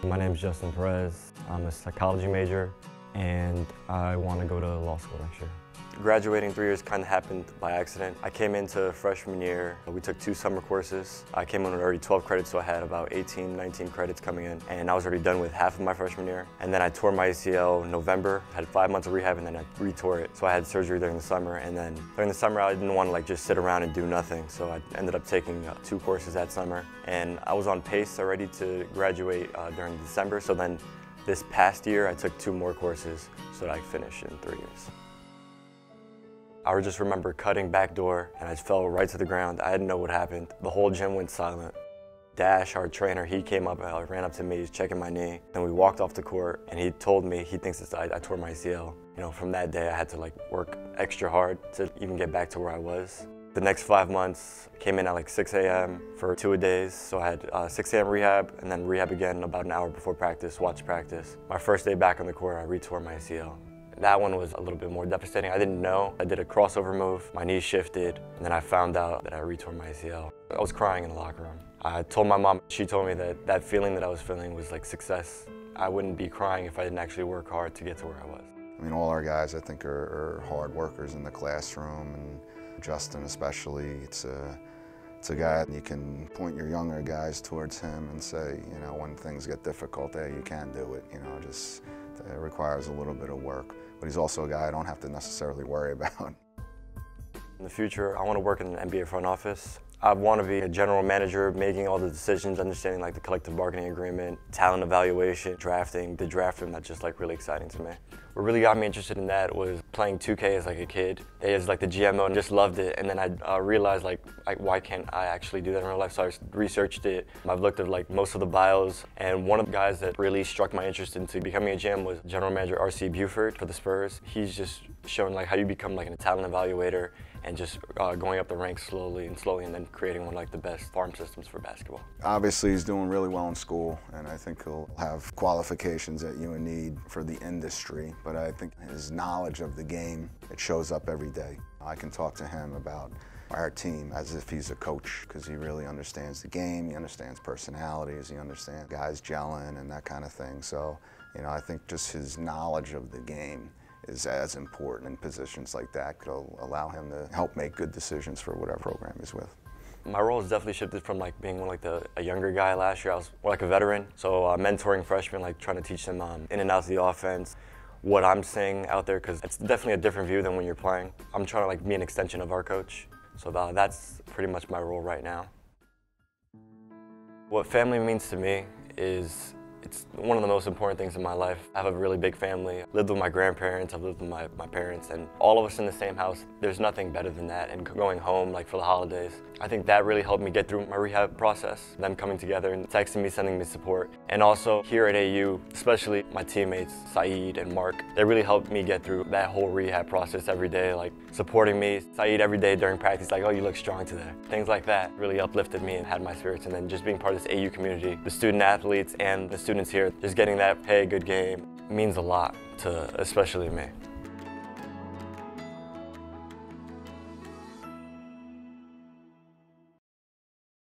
My name is Justin Perez. I'm a psychology major and I want to go to law school next year. Graduating 3 years kind of happened by accident. I came into freshman year, we took 2 summer courses. I came in with already 12 credits, so I had about 18, 19 credits coming in, and I was already done with half of my freshman year. And then I tore my ACL in November, had 5 months of rehab, and then I re-tore it. So I had surgery during the summer, and then during the summer I didn't want to just sit around and do nothing, so I ended up taking 2 courses that summer. And I was on pace already to graduate during December, so then this past year I took 2 more courses so that I finished in 3 years. I just remember cutting back door and I just fell right to the ground. I didn't know what happened. The whole gym went silent. Dash, our trainer, he came up, ran up to me, he's checking my knee. Then we walked off the court and he told me he thinks I tore my ACL. You know, from that day I had to work extra hard to even get back to where I was. The next 5 months, I came in at 6 a.m. for 2 days. So I had 6 a.m. rehab and then rehab again about an hour before practice, watch practice. My first day back on the court, I re-tore my ACL. That one was a little bit more devastating. I didn't know. I did a crossover move, my knee shifted, and then I found out that I re-tore my ACL. I was crying in the locker room. I told my mom, she told me that that feeling that I was feeling was like success. I wouldn't be crying if I didn't actually work hard to get to where I was. I mean, all our guys, I think, are hard workers in the classroom, and Justin especially. It's a guy you can point your younger guys towards him and say, you know, when things get difficult, hey, you can do it. You know, just it requires a little bit of work. But he's also a guy I don't have to necessarily worry about. In the future, I want to work in an NBA front office. I want to be a general manager, making all the decisions, understanding the collective bargaining agreement, talent evaluation, drafting. The draft room, that's just really exciting to me. What really got me interested in that was playing 2K as a kid. They as the GMO and just loved it. And then I realized why can't I actually do that in real life? So I researched it. I've looked at most of the bios, and one of the guys that really struck my interest into becoming a GM was General Manager R.C. Buford for the Spurs. He's just shown how you become a talent evaluator and just going up the ranks slowly and then creating one of the best farm systems for basketball. Obviously he's doing really well in school, and I think he'll have qualifications that you need for the industry, but I think his knowledge of the game, it shows up every day. I can talk to him about our team as if he's a coach, because he really understands the game, he understands personalities, he understands guys gelling and that kind of thing. So, you know, I think just his knowledge of the game is as important in positions like that. Could allow him to help make good decisions for whatever program he's with. My role has definitely shifted from being a younger guy last year. I was more a veteran, so mentoring freshmen, trying to teach them in and out of the offense, what I'm seeing out there, because it's definitely a different view than when you're playing. I'm trying to be an extension of our coach, so that's pretty much my role right now. What family means to me is it's one of the most important things in my life. I have a really big family. I've lived with my grandparents, I've lived with my parents, and all of us in the same house. There's nothing better than that, and going home for the holidays. I think that really helped me get through my rehab process. Them coming together and texting me, sending me support. And also here at AU, especially my teammates, Saeed and Mark, they really helped me get through that whole rehab process every day, supporting me. Saeed every day during practice, oh, you look strong today. Things like that really uplifted me and had my spirits. And then just being part of this AU community, the student athletes and the students here, just getting that, hey, good game, means a lot to especially me.